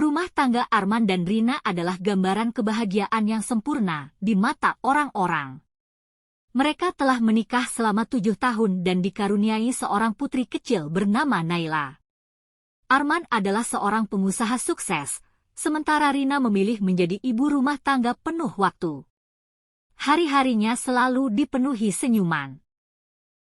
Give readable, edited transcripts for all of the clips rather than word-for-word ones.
Rumah tangga Arman dan Rina adalah gambaran kebahagiaan yang sempurna di mata orang-orang. Mereka telah menikah selama 7 tahun dan dikaruniai seorang putri kecil bernama Naila. Arman adalah seorang pengusaha sukses, sementara Rina memilih menjadi ibu rumah tangga penuh waktu. Hari-harinya selalu dipenuhi senyuman.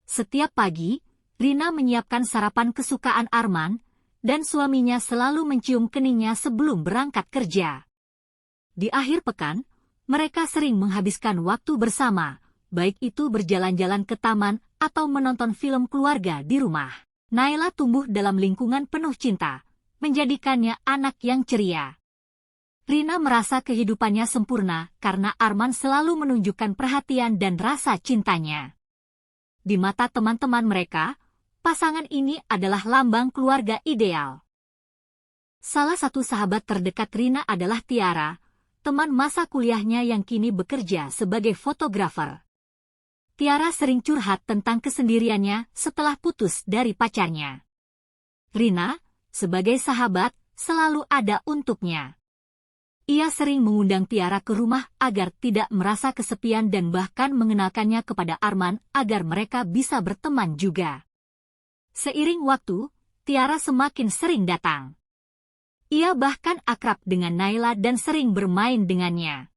Setiap pagi, Rina menyiapkan sarapan kesukaan Arman, dan suaminya selalu mencium keningnya sebelum berangkat kerja. Di akhir pekan, mereka sering menghabiskan waktu bersama, baik itu berjalan-jalan ke taman atau menonton film keluarga di rumah. Naila tumbuh dalam lingkungan penuh cinta, menjadikannya anak yang ceria. Rina merasa kehidupannya sempurna karena Arman selalu menunjukkan perhatian dan rasa cintanya. Di mata teman-teman mereka, pasangan ini adalah lambang keluarga ideal. Salah satu sahabat terdekat Rina adalah Tiara, teman masa kuliahnya yang kini bekerja sebagai fotografer. Tiara sering curhat tentang kesendiriannya setelah putus dari pacarnya. Rina, sebagai sahabat, selalu ada untuknya. Ia sering mengundang Tiara ke rumah agar tidak merasa kesepian dan bahkan mengenalkannya kepada Arman agar mereka bisa berteman juga. Seiring waktu, Tiara semakin sering datang. Ia bahkan akrab dengan Naila dan sering bermain dengannya.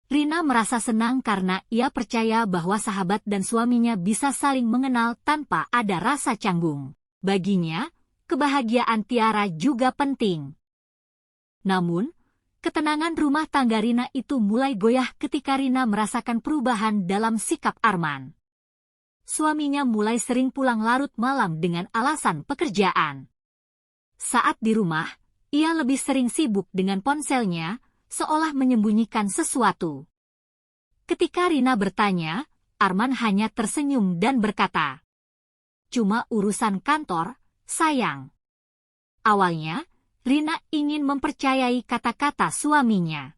Rina merasa senang karena ia percaya bahwa sahabat dan suaminya bisa saling mengenal tanpa ada rasa canggung. Baginya, kebahagiaan Tiara juga penting. Namun, ketenangan rumah tangga Rina itu mulai goyah ketika Rina merasakan perubahan dalam sikap Arman. Suaminya mulai sering pulang larut malam dengan alasan pekerjaan. Saat di rumah, ia lebih sering sibuk dengan ponselnya, seolah menyembunyikan sesuatu. Ketika Rina bertanya, Arman hanya tersenyum dan berkata, "Cuma urusan kantor, sayang." Awalnya, Rina ingin mempercayai kata-kata suaminya.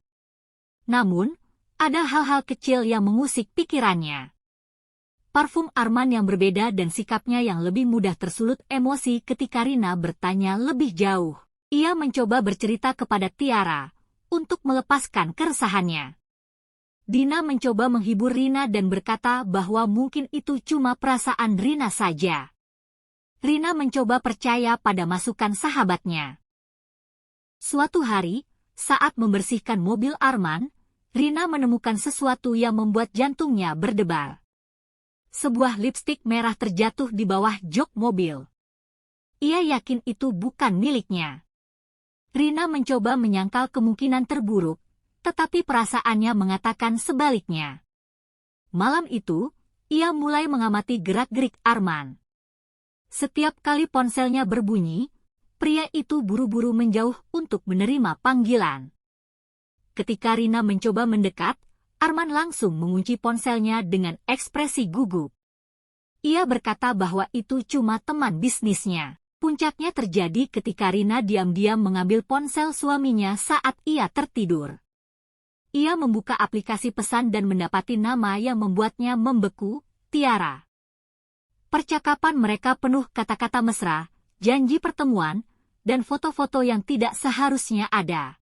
Namun, ada hal-hal kecil yang mengusik pikirannya. Parfum Arman yang berbeda dan sikapnya yang lebih mudah tersulut emosi ketika Rina bertanya lebih jauh. Ia mencoba bercerita kepada Tiara untuk melepaskan keresahannya. Dina mencoba menghibur Rina dan berkata bahwa mungkin itu cuma perasaan Rina saja. Rina mencoba percaya pada masukan sahabatnya. Suatu hari, saat membersihkan mobil Arman, Rina menemukan sesuatu yang membuat jantungnya berdebar. Sebuah lipstik merah terjatuh di bawah jok mobil. Ia yakin itu bukan miliknya. Rina mencoba menyangkal kemungkinan terburuk, tetapi perasaannya mengatakan sebaliknya. Malam itu, ia mulai mengamati gerak-gerik Arman. Setiap kali ponselnya berbunyi, pria itu buru-buru menjauh untuk menerima panggilan. Ketika Rina mencoba mendekat, Arman langsung mengunci ponselnya dengan ekspresi gugup. Ia berkata bahwa itu cuma teman bisnisnya. Puncaknya terjadi ketika Rina diam-diam mengambil ponsel suaminya saat ia tertidur. Ia membuka aplikasi pesan dan mendapati nama yang membuatnya membeku, Tiara. Percakapan mereka penuh kata-kata mesra, janji pertemuan, dan foto-foto yang tidak seharusnya ada.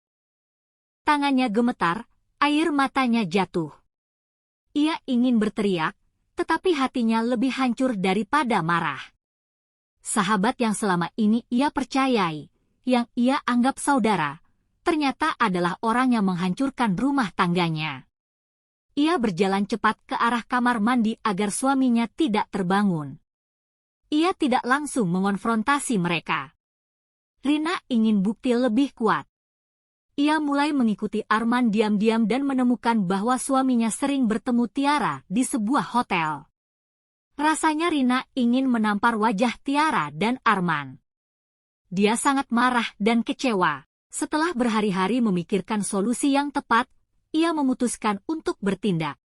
Tangannya gemetar, air matanya jatuh. Ia ingin berteriak, tetapi hatinya lebih hancur daripada marah. Sahabat yang selama ini ia percayai, yang ia anggap saudara, ternyata adalah orang yang menghancurkan rumah tangganya. Ia berjalan cepat ke arah kamar mandi agar suaminya tidak terbangun. Ia tidak langsung mengonfrontasi mereka. Rina ingin bukti lebih kuat. Ia mulai mengikuti Arman diam-diam dan menemukan bahwa suaminya sering bertemu Tiara di sebuah hotel. Rasanya Rina ingin menampar wajah Tiara dan Arman. Dia sangat marah dan kecewa. Setelah berhari-hari memikirkan solusi yang tepat, ia memutuskan untuk bertindak.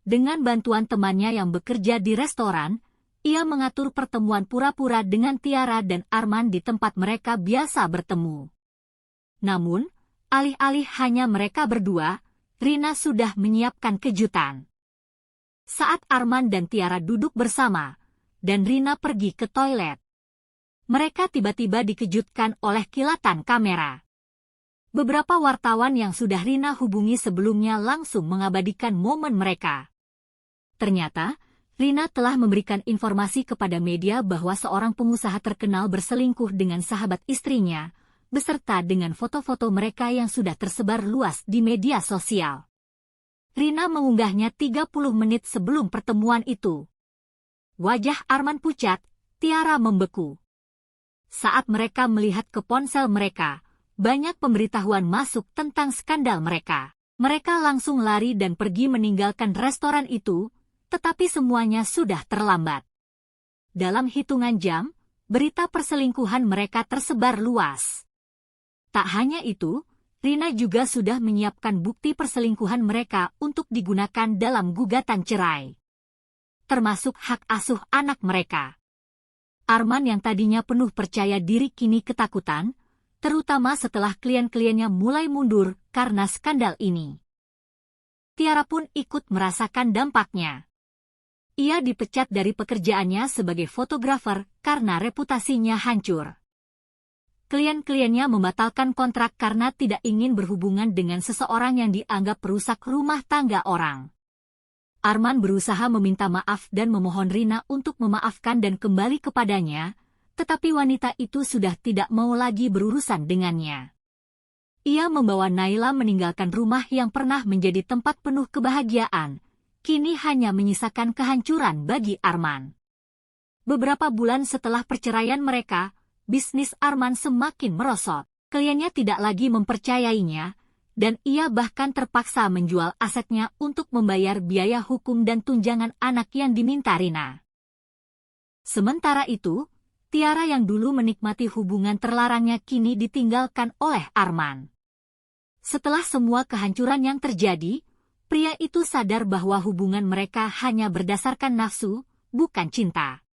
Dengan bantuan temannya yang bekerja di restoran, ia mengatur pertemuan pura-pura dengan Tiara dan Arman di tempat mereka biasa bertemu. Namun, alih-alih hanya mereka berdua, Rina sudah menyiapkan kejutan. Saat Arman dan Tiara duduk bersama, dan Rina pergi ke toilet, mereka tiba-tiba dikejutkan oleh kilatan kamera. Beberapa wartawan yang sudah Rina hubungi sebelumnya langsung mengabadikan momen mereka. Ternyata, Rina telah memberikan informasi kepada media bahwa seorang pengusaha terkenal berselingkuh dengan sahabat istrinya, beserta dengan foto-foto mereka yang sudah tersebar luas di media sosial. Rina mengunggahnya 30 menit sebelum pertemuan itu. Wajah Arman pucat, Tiara membeku. Saat mereka melihat ke ponsel mereka, banyak pemberitahuan masuk tentang skandal mereka. Mereka langsung lari dan pergi meninggalkan restoran itu, tetapi semuanya sudah terlambat. Dalam hitungan jam, berita perselingkuhan mereka tersebar luas. Tak hanya itu, Rina juga sudah menyiapkan bukti perselingkuhan mereka untuk digunakan dalam gugatan cerai. Termasuk hak asuh anak mereka. Arman yang tadinya penuh percaya diri kini ketakutan, terutama setelah klien-kliennya mulai mundur karena skandal ini. Tiara pun ikut merasakan dampaknya. Ia dipecat dari pekerjaannya sebagai fotografer karena reputasinya hancur. Klien-kliennya membatalkan kontrak karena tidak ingin berhubungan dengan seseorang yang dianggap perusak rumah tangga orang. Arman berusaha meminta maaf dan memohon Rina untuk memaafkan dan kembali kepadanya, tetapi wanita itu sudah tidak mau lagi berurusan dengannya. Ia membawa Naila meninggalkan rumah yang pernah menjadi tempat penuh kebahagiaan, kini hanya menyisakan kehancuran bagi Arman. Beberapa bulan setelah perceraian mereka, bisnis Arman semakin merosot. Kliennya tidak lagi mempercayainya, dan ia bahkan terpaksa menjual asetnya untuk membayar biaya hukum dan tunjangan anak yang diminta Rina. Sementara itu, Tiara yang dulu menikmati hubungan terlarangnya kini ditinggalkan oleh Arman. Setelah semua kehancuran yang terjadi, pria itu sadar bahwa hubungan mereka hanya berdasarkan nafsu, bukan cinta.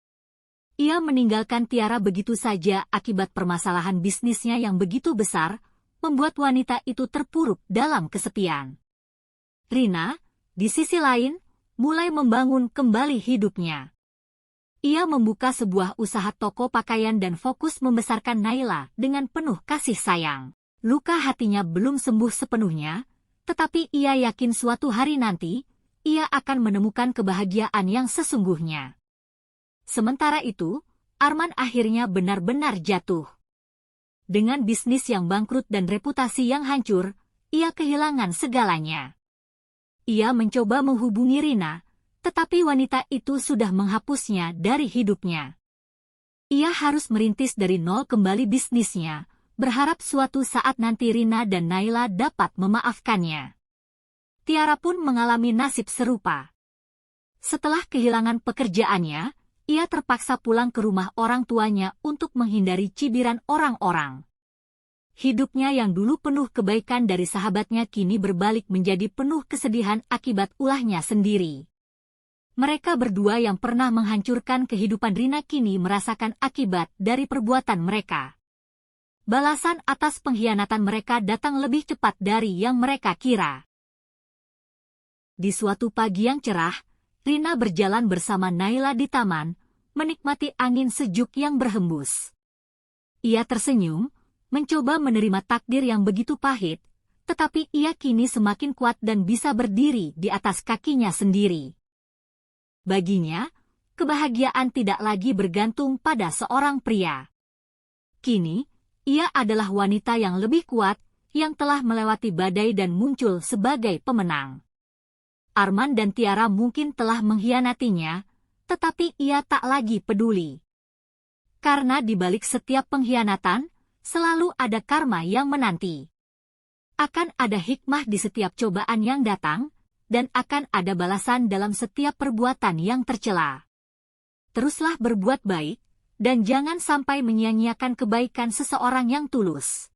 Ia meninggalkan Tiara begitu saja akibat permasalahan bisnisnya yang begitu besar, membuat wanita itu terpuruk dalam kesepian. Rina, di sisi lain, mulai membangun kembali hidupnya. Ia membuka sebuah usaha toko pakaian dan fokus membesarkan Naila dengan penuh kasih sayang. Luka hatinya belum sembuh sepenuhnya, tetapi ia yakin suatu hari nanti, ia akan menemukan kebahagiaan yang sesungguhnya. Sementara itu, Arman akhirnya benar-benar jatuh. Dengan bisnis yang bangkrut dan reputasi yang hancur, ia kehilangan segalanya. Ia mencoba menghubungi Rina, tetapi wanita itu sudah menghapusnya dari hidupnya. Ia harus merintis dari nol kembali bisnisnya, berharap suatu saat nanti Rina dan Naila dapat memaafkannya. Tiara pun mengalami nasib serupa. Setelah kehilangan pekerjaannya, ia terpaksa pulang ke rumah orang tuanya untuk menghindari cibiran orang-orang. Hidupnya yang dulu penuh kebaikan dari sahabatnya kini berbalik menjadi penuh kesedihan akibat ulahnya sendiri. Mereka berdua yang pernah menghancurkan kehidupan Rina kini merasakan akibat dari perbuatan mereka. Balasan atas pengkhianatan mereka datang lebih cepat dari yang mereka kira. Di suatu pagi yang cerah, Rina berjalan bersama Naila di taman, menikmati angin sejuk yang berhembus. Ia tersenyum, mencoba menerima takdir yang begitu pahit, tetapi ia kini semakin kuat dan bisa berdiri di atas kakinya sendiri. Baginya, kebahagiaan tidak lagi bergantung pada seorang pria. Kini, ia adalah wanita yang lebih kuat, yang telah melewati badai dan muncul sebagai pemenang. Arman dan Tiara mungkin telah mengkhianatinya, tetapi ia tak lagi peduli. Karena di balik setiap pengkhianatan, selalu ada karma yang menanti. Akan ada hikmah di setiap cobaan yang datang, dan akan ada balasan dalam setiap perbuatan yang tercela. Teruslah berbuat baik, dan jangan sampai menyia-nyiakan kebaikan seseorang yang tulus.